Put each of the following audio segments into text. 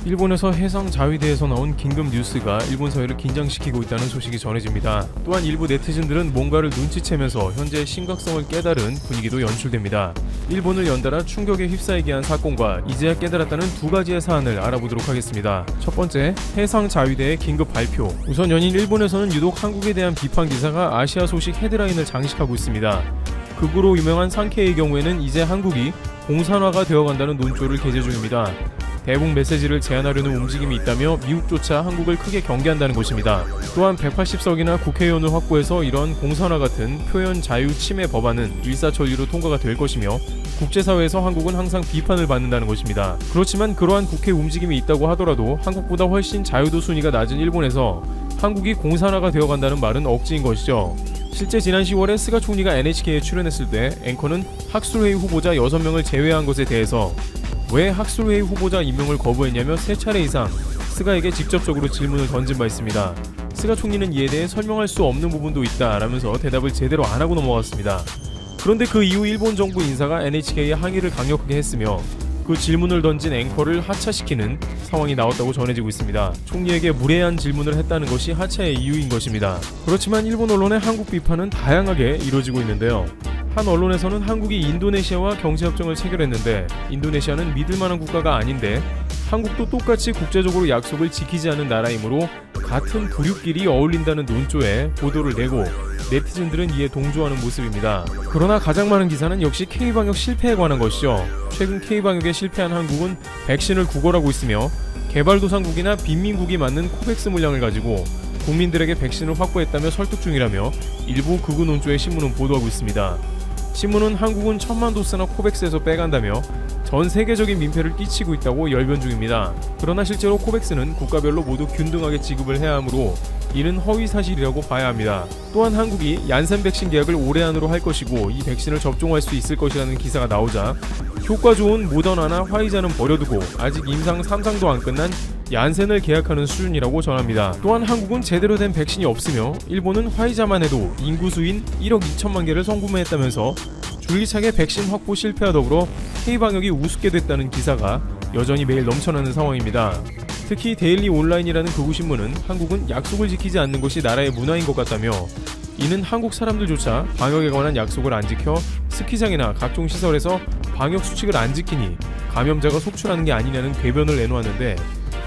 일본에서 해상 자위대에서 나온 긴급 뉴스가 일본 사회를 긴장시키고 있다는 소식이 전해집니다. 또한 일부 네티즌들은 뭔가를 눈치채면서 현재의 심각성을 깨달은 분위기도 연출됩니다. 일본을 연달아 충격에 휩싸이게 한 사건과 이제야 깨달았다는 두 가지의 사안을 알아보도록 하겠습니다. 첫 번째, 해상 자위대의 긴급 발표. 우선 연인 일본에서는 유독 한국에 대한 비판 기사가 아시아 소식 헤드라인을 장식하고 있습니다. 극우로 유명한 상케이의 경우에는 이제 한국이 공산화가 되어간다는 논조를 게재 중입니다. 대북 메시지를 제한하려는 움직임이 있다며 미국조차 한국을 크게 경계한다는 것입니다. 또한 180석이나 국회의원을 확보해서 이런 공산화 같은 표현 자유 침해 법안은 일사천리로 통과가 될 것이며 국제사회에서 한국은 항상 비판을 받는다는 것입니다. 그렇지만 그러한 국회 움직임이 있다고 하더라도 한국보다 훨씬 자유도 순위가 낮은 일본에서 한국이 공산화가 되어간다는 말은 억지인 것이죠. 실제 지난 10월에 스가 총리가 NHK에 출연했을 때 앵커는 학술회의 후보자 6명을 제외한 것에 대해서 왜 학술회의 후보자 임명을 거부했냐며 3차례 이상 스가에게 직접적으로 질문을 던진 바 있습니다. 스가 총리는 이에 대해 설명할 수 없는 부분도 있다라면서 대답을 제대로 안 하고 넘어갔습니다. 그런데 그 이후 일본 정부 인사가 NHK에 항의를 강력하게 했으며 그 질문을 던진 앵커를 하차시키는 상황이 나왔다고 전해지고 있습니다. 총리에게 무례한 질문을 했다는 것이 하차의 이유인 것입니다. 그렇지만 일본 언론의 한국 비판은 다양하게 이루어지고 있는데요. 한 언론에서는 한국이 인도네시아와 경제협정을 체결했는데 인도네시아는 믿을만한 국가가 아닌데 한국도 똑같이 국제적으로 약속을 지키지 않은 나라이므로 같은 부류끼리 어울린다는 논조에 보도를 내고 네티즌들은 이에 동조하는 모습입니다. 그러나 가장 많은 기사는 역시 K방역 실패에 관한 것이죠. 최근 K방역에 실패한 한국은 백신을 구걸하고 있으며 개발도상국이나 빈민국이 맞는 코백스 물량을 가지고 국민들에게 백신을 확보했다며 설득 중이라며 일부 극우 논조의 신문은 보도하고 있습니다. 신문은 한국은 1000만 도스나 코백스에서 빼간다며 전 세계적인 민폐를 끼치고 있다고 열변 중입니다. 그러나 실제로 코백스는 국가별로 모두 균등하게 지급을 해야 하므로 이는 허위사실이라고 봐야 합니다. 또한 한국이 얀센 백신 계약을 올해 안으로 할 것이고 이 백신을 접종할 수 있을 것이라는 기사가 나오자 효과 좋은 모더나나 화이자는 버려두고 아직 임상 3상도 안 끝난 얀센을 계약하는 수준이라고 전합니다. 또한 한국은 제대로 된 백신이 없으며 일본은 화이자만 해도 인구수인 1억 2천만 개를 성구매했다면서 줄기차게 백신 확보 실패와 더불어 K방역이 우습게 됐다는 기사가 여전히 매일 넘쳐나는 상황입니다. 특히 데일리 온라인이라는 극우신문은 한국은 약속을 지키지 않는 것이 나라의 문화인 것 같다며 이는 한국 사람들조차 방역에 관한 약속을 안 지켜 스키장이나 각종 시설에서 방역 수칙을 안 지키니 감염자가 속출하는 게 아니냐는 궤변을 내놓았는데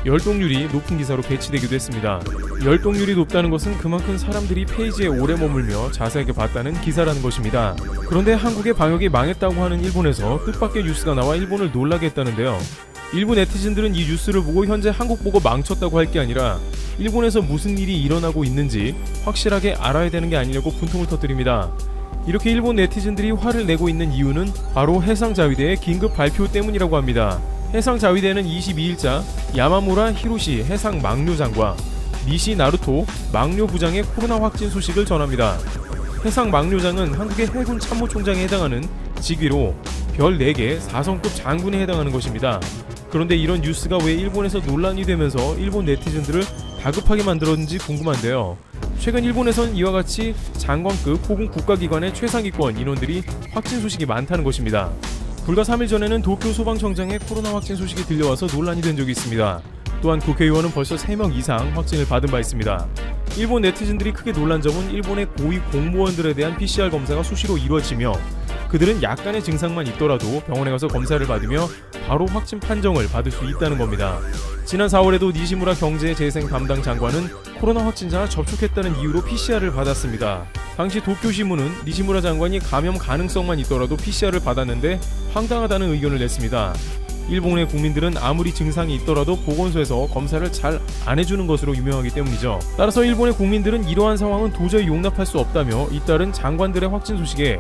열동률이 높은 기사로 배치되기도 했습니다. 열동률이 높다는 것은 그만큼 사람들이 페이지에 오래 머물며 자세하게 봤다는 기사라는 것입니다. 그런데 한국의 방역이 망했다고 하는 일본에서 뜻밖의 뉴스가 나와 일본을 놀라게 했다는데요. 일부 네티즌들은 이 뉴스를 보고 현재 한국 보고 망쳤다고 할 게 아니라 일본에서 무슨 일이 일어나고 있는지 확실하게 알아야 되는 게 아니냐고 분통을 터뜨립니다. 이렇게 일본 네티즌들이 화를 내고 있는 이유는 바로 해상자위대의 긴급 발표 때문이라고 합니다. 해상자위대는 22일자 야마무라 히로시 해상망료장과 니시 나루토 망료부장의 코로나 확진 소식을 전합니다. 해상망료장은 한국의 해군 참모총장에 해당하는 직위로 별 4개 4성급 장군에 해당하는 것입니다. 그런데 이런 뉴스가 왜 일본에서 논란이 되면서 일본 네티즌들을 다급하게 만들었는지 궁금한데요. 최근 일본에선 이와 같이 장관급 혹은 국가기관의 최상위권 인원들이 확진 소식이 많다는 것입니다. 불과 3일 전에는 도쿄 소방청장의 코로나 확진 소식이 들려와서 논란이 된 적이 있습니다. 또한 국회의원은 벌써 3명 이상 확진을 받은 바 있습니다. 일본 네티즌들이 크게 놀란 점은 일본의 고위 공무원들에 대한 PCR 검사가 수시로 이루어지며 그들은 약간의 증상만 있더라도 병원에 가서 검사를 받으며 바로 확진 판정을 받을 수 있다는 겁니다. 지난 4월에도 니시무라 경제재생 담당 장관은 코로나 확진자와 접촉했다는 이유로 PCR을 받았습니다. 당시 도쿄신문은 니시무라 장관이 감염 가능성만 있더라도 PCR을 받았는데 황당하다는 의견을 냈습니다. 일본의 국민들은 아무리 증상이 있더라도 보건소에서 검사를 잘 안 해주는 것으로 유명하기 때문이죠. 따라서 일본의 국민들은 이러한 상황은 도저히 용납할 수 없다며 잇따른 장관들의 확진 소식에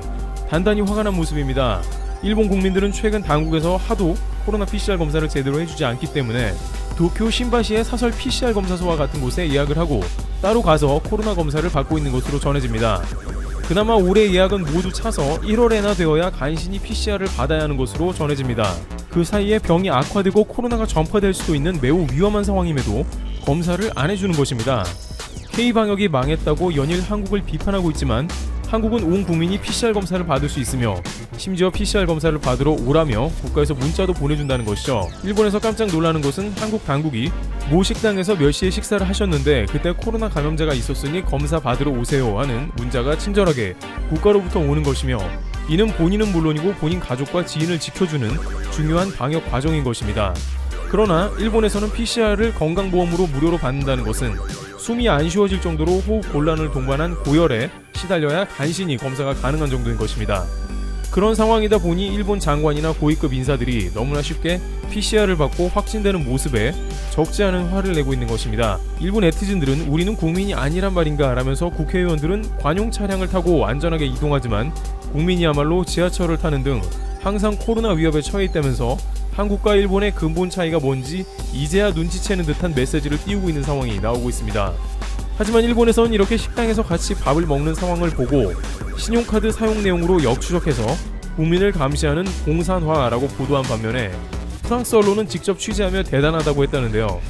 단단히 화가 난 모습입니다. 일본 국민들은 최근 당국에서 하도 코로나 PCR 검사를 제대로 해주지 않기 때문에 도쿄 신바시의 사설 PCR 검사소와 같은 곳에 예약을 하고 따로 가서 코로나 검사를 받고 있는 것으로 전해집니다. 그나마 올해 예약은 모두 차서 1월에나 되어야 간신히 PCR을 받아야 하는 것으로 전해집니다. 그 사이에 병이 악화되고 코로나가 전파될 수도 있는 매우 위험한 상황임에도 검사를 안 해주는 것입니다. K방역이 망했다고 연일 한국을 비판하고 있지만 한국은 온 국민이 PCR 검사를 받을 수 있으며 심지어 PCR 검사를 받으러 오라며 국가에서 문자도 보내준다는 것이죠. 일본에서 깜짝 놀라는 것은 한국 당국이 모 식당에서 몇 시에 식사를 하셨는데 그때 코로나 감염자가 있었으니 검사 받으러 오세요 하는 문자가 친절하게 국가로부터 오는 것이며, 이는 본인은 물론이고 본인 가족과 지인을 지켜주는 중요한 방역 과정인 것입니다. 그러나 일본에서는 PCR을 건강보험으로 무료로 받는다는 것은 숨이 안 쉬어질 정도로 호흡 곤란을 동반한 고열에 시달려야 간신히 검사가 가능한 정도인 것입니다. 그런 상황이다 보니 일본 장관이나 고위급 인사들이 너무나 쉽게 PCR을 받고 확진되는 모습에 적지 않은 화를 내고 있는 것입니다. 일본 네티즌들은 우리는 국민이 아니란 말인가 라면서 국회의원들은 관용 차량을 타고 안전하게 이동하지만 국민이야말로 지하철을 타는 등 항상 코로나 위협에 처해 있다면서 한국과 일본의 근본 차이가 뭔지 이제야 눈치채는 듯한 메시지를 띄우고 있는 상황이 나오고 있습니다. 하지만 일본에서는 이렇게 식당에서 같이 밥을 먹는 상황을 보고 신용카드 사용 내용으로 역추적해서 국민을 감시하는 공산화라고 보도한 반면에 프랑스 언론은 직접 취재하며 대단하다고 했다는데요.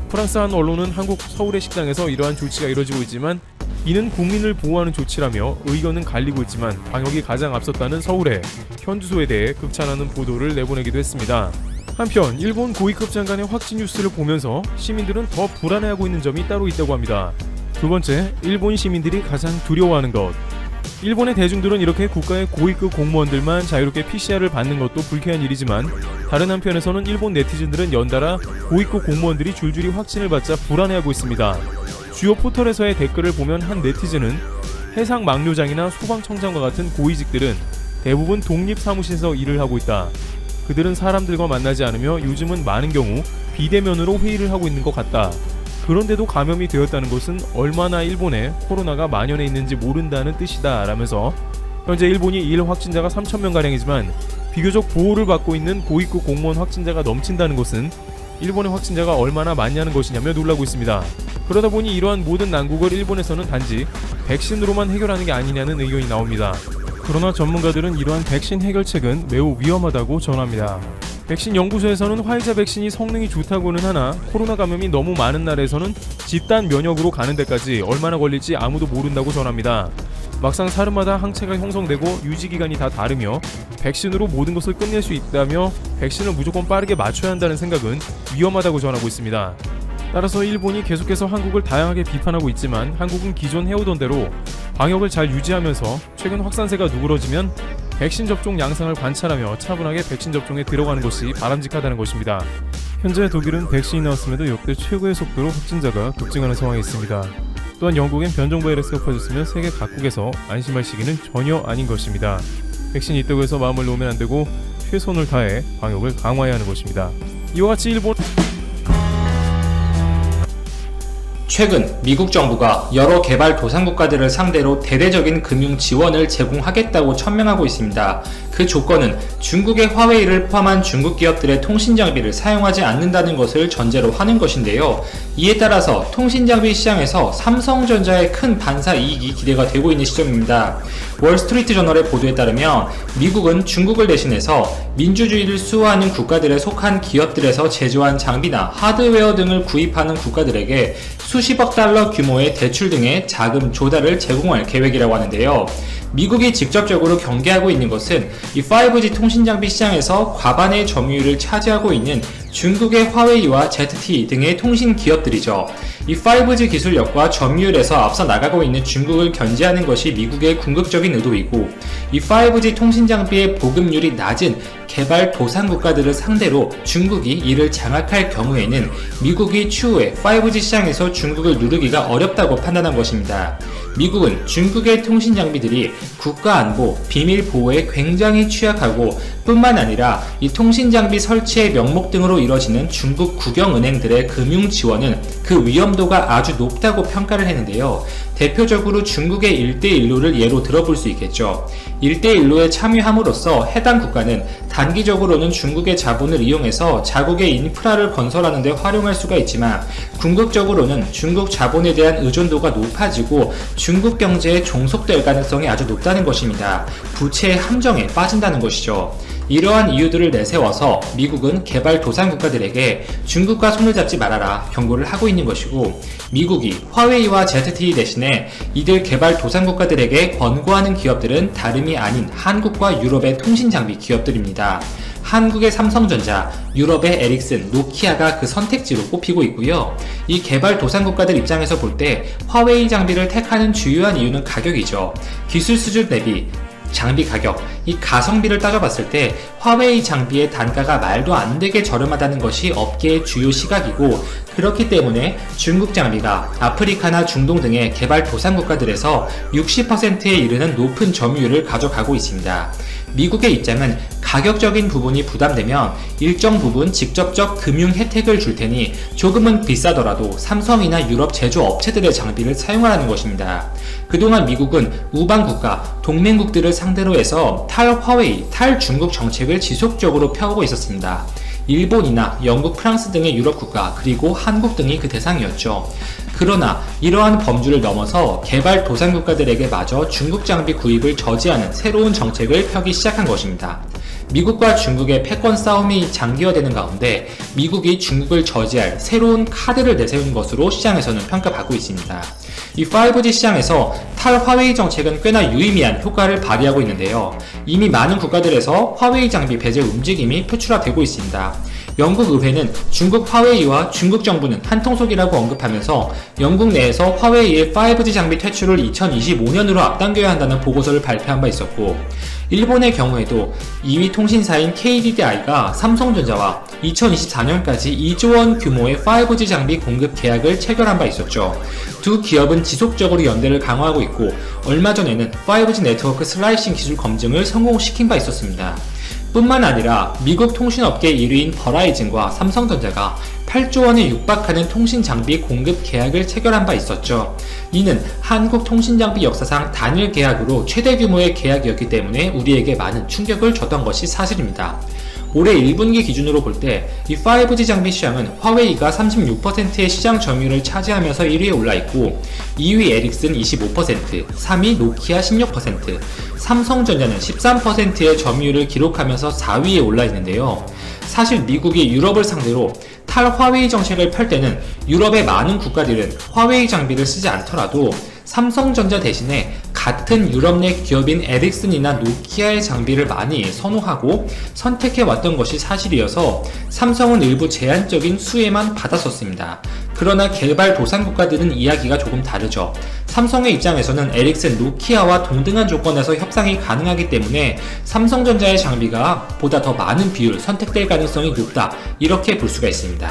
프랑스 한 언론은 한국 서울의 식당에서 이러한 조치가 이뤄지고 있지만 이는 국민을 보호하는 조치라며 의견은 갈리고 있지만 방역이 가장 앞섰다는 서울의 현 주소에 대해 극찬하는 보도를 내보내기도 했습니다. 한편 일본 고위급 장관의 확진 뉴스를 보면서 시민들은 더 불안해하고 있는 점이 따로 있다고 합니다. 두 번째, 일본 시민들이 가장 두려워하는 것. 일본의 대중들은 이렇게 국가의 고위급 공무원들만 자유롭게 PCR을 받는 것도 불쾌한 일이지만 다른 한편에서는 일본 네티즌들은 연달아 고위급 공무원들이 줄줄이 확진을 받자 불안해하고 있습니다. 주요 포털에서의 댓글을 보면 한 네티즌은 해상 막료장이나 소방청장과 같은 고위직들은 대부분 독립사무실에서 일을 하고 있다. 그들은 사람들과 만나지 않으며 요즘은 많은 경우 비대면으로 회의를 하고 있는 것 같다. 그런데도 감염이 되었다는 것은 얼마나 일본에 코로나가 만연해 있는지 모른다는 뜻이다 라면서 현재 일본이 일 확진자가 3,000명가량이지만 비교적 보호를 받고 있는 고위급 공무원 확진자가 넘친다는 것은 일본의 확진자가 얼마나 많냐는 것이냐며 놀라고 있습니다. 그러다 보니 이러한 모든 난국을 일본에서는 단지 백신으로만 해결하는 게 아니냐는 의견이 나옵니다. 그러나 전문가들은 이러한 백신 해결책은 매우 위험하다고 전합니다. 백신 연구소에서는 화이자 백신이 성능이 좋다고는 하나 코로나 감염이 너무 많은 나라에서는 집단 면역으로 가는 데까지 얼마나 걸릴지 아무도 모른다고 전합니다. 막상 사람마다 항체가 형성되고 유지기간이 다 다르며 백신으로 모든 것을 끝낼 수 있다며 백신을 무조건 빠르게 맞춰야 한다는 생각은 위험하다고 전하고 있습니다. 따라서 일본이 계속해서 한국을 다양하게 비판하고 있지만 한국은 기존 해오던 대로 방역을 잘 유지하면서 최근 확산세가 누그러지면 백신 접종 양상을 관찰하며 차분하게 백신 접종에 들어가는 것이 바람직하다는 것입니다. 현재 독일은 백신이 나왔음에도 역대 최고의 속도로 확진자가 급증하는 상황에 있습니다. 또한 영국엔 변종 바이러스가 퍼졌으며 세계 각국에서 안심할 시기는 전혀 아닌 것입니다. 백신이 있다고 해서 마음을 놓으면 안 되고 최선을 다해 방역을 강화해야 하는 것입니다. 이와 같이 일본 최근 미국 정부가 여러 개발도상국가들을 상대로 대대적인 금융 지원을 제공하겠다고 천명하고 있습니다. 그 조건은 중국의 화웨이를 포함한 중국 기업들의 통신장비를 사용하지 않는다는 것을 전제로 하는 것인데요. 이에 따라서 통신장비 시장에서 삼성전자의 큰 반사 이익이 기대가 되고 있는 시점입니다. 월스트리트 저널의 보도에 따르면 미국은 중국을 대신해서 민주주의를 수호하는 국가들에 속한 기업들에서 제조한 장비나 하드웨어 등을 구입하는 국가들에게 수십억 달러 규모의 대출 등의 자금 조달을 제공할 계획이라고 하는데요. 미국이 직접적으로 경계하고 있는 것은 이 5G 통신장비 시장에서 과반의 점유율을 차지하고 있는 중국의 화웨이와 ZTE 등의 통신 기업들이죠. 이 5G 기술력과 점유율에서 앞서 나가고 있는 중국을 견제하는 것이 미국의 궁극적인 의도이고, 이 5G 통신장비의 보급률이 낮은 개발도상국가들을 상대로 중국이 이를 장악할 경우에는 미국이 추후에 5G 시장에서 중국을 누르기가 어렵다고 판단한 것입니다. 미국은 중국의 통신장비들이 국가안보, 비밀 보호에 굉장히 취약하고 뿐만 아니라 이 통신장비 설치의 명목 등으로 이뤄지는 중국 국영은행들의 금융 지원은 그 위험도가 아주 높다고 평가를 했는데요. 대표적으로 중국의 1대1로를 예로 들어볼 수 있겠죠. 1대1로에 참여함으로써 해당 국가는 단기적으로는 중국의 자본을 이용해서 자국의 인프라를 건설하는 데 활용할 수가 있지만 궁극적으로는 중국 자본에 대한 의존도가 높아지고 중국 경제에 종속될 가능성이 아주 높다는 것입니다. 부채의 함정에 빠진다는 것이죠. 이러한 이유들을 내세워서 미국은 개발도상국가들에게 중국과 손을 잡지 말아라 경고를 하고 있는 것이고, 미국이 화웨이와 ZTE 대신에 이들 개발도상국가들에게 권고하는 기업들은 다름이 아닌 한국과 유럽의 통신장비 기업들입니다. 한국의 삼성전자, 유럽의 에릭슨, 노키아가 그 선택지로 꼽히고 있고요. 이 개발도상국가들 입장에서 볼 때 화웨이 장비를 택하는 주요한 이유는 가격이죠. 기술 수준 대비 장비 가격, 이 가성비를 따져봤을 때 화웨이 장비의 단가가 말도 안 되게 저렴하다는 것이 업계의 주요 시각이고, 그렇기 때문에 중국 장비가 아프리카나 중동 등의 개발도상국가들에서 60%에 이르는 높은 점유율을 가져가고 있습니다. 미국의 입장은 가격적인 부분이 부담되면 일정 부분 직접적 금융 혜택을 줄 테니 조금은 비싸더라도 삼성이나 유럽 제조업체들의 장비를 사용하라는 것입니다. 그동안 미국은 우방국가, 동맹국들을 상대로 해서 탈화웨이, 탈중국 정책을 지속적으로 펴오고 있었습니다. 일본이나 영국, 프랑스 등의 유럽 국가, 그리고 한국 등이 그 대상이었죠. 그러나 이러한 범주를 넘어서 개발도상국가들에게 마저 중국 장비 구입을 저지하는 새로운 정책을 펴기 시작한 것입니다. 미국과 중국의 패권 싸움이 장기화되는 가운데 미국이 중국을 저지할 새로운 카드를 내세운 것으로 시장에서는 평가받고 있습니다. 이 5G 시장에서 탈화웨이 정책은 꽤나 유의미한 효과를 발휘하고 있는데요. 이미 많은 국가들에서 화웨이 장비 배제 움직임이 표출화되고 있습니다. 영국 의회는 중국 화웨이와 중국 정부는 한통속이라고 언급하면서 영국 내에서 화웨이의 5G 장비 퇴출을 2025년으로 앞당겨야 한다는 보고서를 발표한 바 있었고, 일본의 경우에도 2위 통신사인 KDDI가 삼성전자와 2024년까지 2조 원 규모의 5G 장비 공급 계약을 체결한 바 있었죠. 두 기업은 지속적으로 연대를 강화하고 있고, 얼마 전에는 5G 네트워크 슬라이싱 기술 검증을 성공시킨 바 있었습니다. 뿐만 아니라 미국 통신업계 1위인 버라이즌과 삼성전자가 8조 원에 육박하는 통신장비 공급 계약을 체결한 바 있었죠. 이는 한국 통신장비 역사상 단일 계약으로 최대 규모의 계약이었기 때문에 우리에게 많은 충격을 줬던 것이 사실입니다. 올해 1분기 기준으로 볼 때 이 5G 장비 시장은 화웨이가 36%의 시장 점유율을 차지하면서 1위에 올라있고, 2위 에릭슨 25%, 3위 노키아 16%, 삼성전자는 13%의 점유율을 기록하면서 4위에 올라있는데요. 사실 미국이 유럽을 상대로 탈화웨이 정책을 펼 때는 유럽의 많은 국가들은 화웨이 장비를 쓰지 않더라도 삼성전자 대신에 같은 유럽 내 기업인 에릭슨이나 노키아의 장비를 많이 선호하고 선택해왔던 것이 사실이어서 삼성은 일부 제한적인 수혜만 받았었습니다. 그러나 개발도상국가들은 이야기가 조금 다르죠. 삼성의 입장에서는 에릭슨, 노키아와 동등한 조건에서 협상이 가능하기 때문에 삼성전자의 장비가 보다 더 많은 비율 선택될 가능성이 높다, 이렇게 볼 수가 있습니다.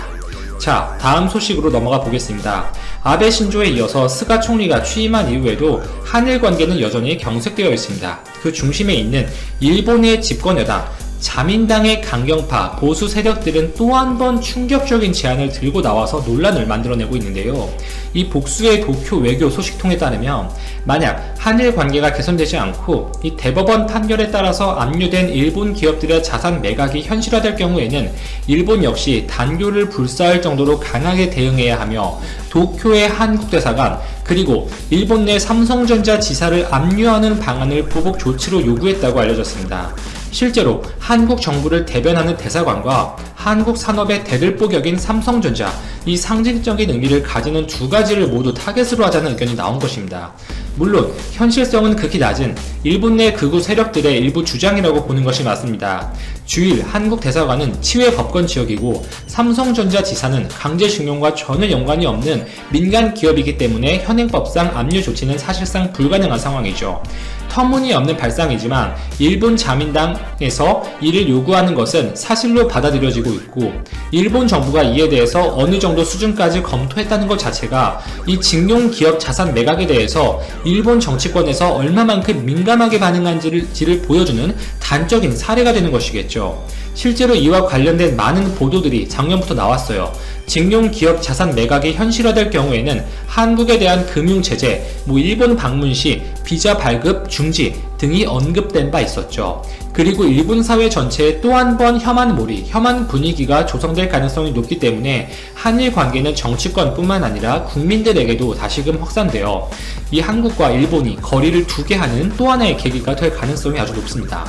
자, 다음 소식으로 넘어가 보겠습니다. 아베 신조에 이어서 스가 총리가 취임한 이후에도 한일 관계는 여전히 경색되어 있습니다. 그 중심에 있는 일본의 집권 여당, 자민당의 강경파 보수 세력들은 또 한 번 충격적인 제안을 들고 나와서 논란을 만들어내고 있는데요. 이 복수의 도쿄 외교 소식통에 따르면 만약 한일 관계가 개선되지 않고 이 대법원 판결에 따라서 압류된 일본 기업들의 자산 매각이 현실화될 경우에는 일본 역시 단교를 불사할 정도로 강하게 대응해야 하며, 도쿄의 한국 대사관 그리고 일본 내 삼성전자 지사를 압류하는 방안을 보복 조치로 요구했다고 알려졌습니다. 실제로 한국 정부를 대변하는 대사관과 한국 산업의 대들보격인 삼성전자, 이 상징적인 의미를 가지는 두 가지를 모두 타겟으로 하자는 의견이 나온 것입니다. 물론 현실성은 극히 낮은 일본 내 극우 세력들의 일부 주장이라고 보는 것이 맞습니다. 주일 한국 대사관은 치외 법권 지역이고 삼성전자 지사는 강제징용과 전혀 연관이 없는 민간 기업이기 때문에 현행법상 압류 조치는 사실상 불가능한 상황이죠. 터무니없는 발상이지만 일본 자민당에서 이를 요구하는 것은 사실로 받아들여지고 있고, 일본 정부가 이에 대해서 어느 정도 수준까지 검토했다는 것 자체가 이 징용 기업 자산 매각에 대해서 일본 정치권에서 얼마만큼 민감하게 반응한지를 보여주는 단적인 사례가 되는 것이겠죠. 실제로 이와 관련된 많은 보도들이 작년부터 나왔어요. 징용 기업 자산 매각이 현실화될 경우에는 한국에 대한 금융 제재, 일본 방문 시 비자 발급 중지 등이 언급된 바 있었죠. 그리고 일본 사회 전체에 또 한 번 혐한 분위기가 조성될 가능성이 높기 때문에 한일 관계는 정치권뿐만 아니라 국민들에게도 다시금 확산되어 이 한국과 일본이 거리를 두게 하는 또 하나의 계기가 될 가능성이 아주 높습니다.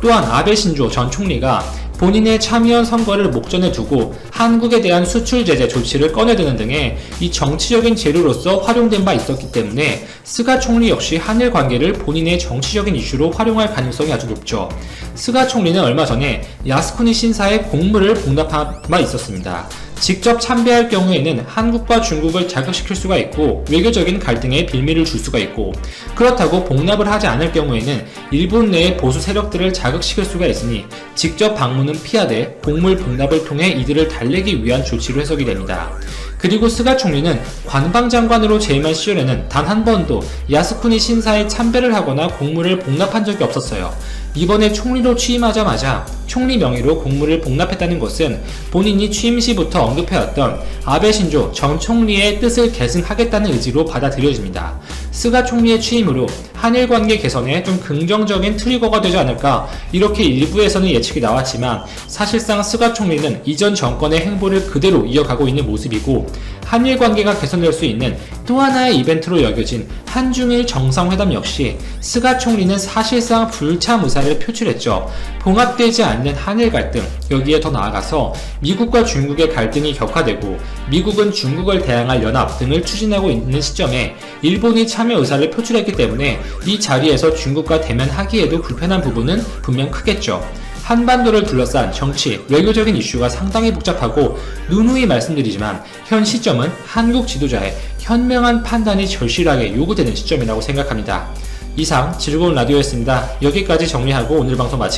또한 아베 신조 전 총리가 본인의 참의원 선거를 목전에 두고 한국에 대한 수출 제재 조치를 꺼내드는 등의 이 정치적인 재료로서 활용된 바 있었기 때문에 스가 총리 역시 한일 관계를 본인의 정치적인 이슈로 활용할 가능성이 아주 높죠. 스가 총리는 얼마 전에 야스쿠니 신사의 공물을 복납한 바 있었습니다. 직접 참배할 경우에는 한국과 중국을 자극시킬 수가 있고 외교적인 갈등에 빌미를 줄 수가 있고, 그렇다고 복납을 하지 않을 경우에는 일본 내의 보수 세력들을 자극시킬 수가 있으니 직접 방문은 피하되 공물 복납을 통해 이들을 달래기 위한 조치로 해석이 됩니다. 그리고 스가 총리는 관방장관으로 재임한 시절에는 단 한 번도 야스쿠니 신사에 참배를 하거나 공물을 복납한 적이 없었어요. 이번에 총리로 취임하자마자 총리 명의로 공물을 복납했다는 것은 본인이 취임 시부터 언급해왔던 아베 신조 전 총리의 뜻을 계승하겠다는 의지로 받아들여집니다. 스가 총리의 취임으로 한일 관계 개선에 좀 긍정적인 트리거가 되지 않을까, 이렇게 일부에서는 예측이 나왔지만 사실상 스가 총리는 이전 정권의 행보를 그대로 이어가고 있는 모습이고, 한일 관계가 개선될 수 있는 또 하나의 이벤트로 여겨진 한중일 정상회담 역시 스가 총리는 사실상 불참 의사를 표출했죠. 봉합되지 않는 한일 갈등, 여기에 더 나아가서 미국과 중국의 갈등이 격화되고 미국은 중국을 대항할 연합 등을 추진하고 있는 시점에 일본이 참여 의사를 표출했기 때문에 이 자리에서 중국과 대면하기에도 불편한 부분은 분명 크겠죠. 한반도를 둘러싼 정치, 외교적인 이슈가 상당히 복잡하고 누누이 말씀드리지만 현 시점은 한국 지도자의 현명한 판단이 절실하게 요구되는 시점이라고 생각합니다. 이상 즐거운 라디오였습니다. 여기까지 정리하고 오늘 방송 마치겠습니다.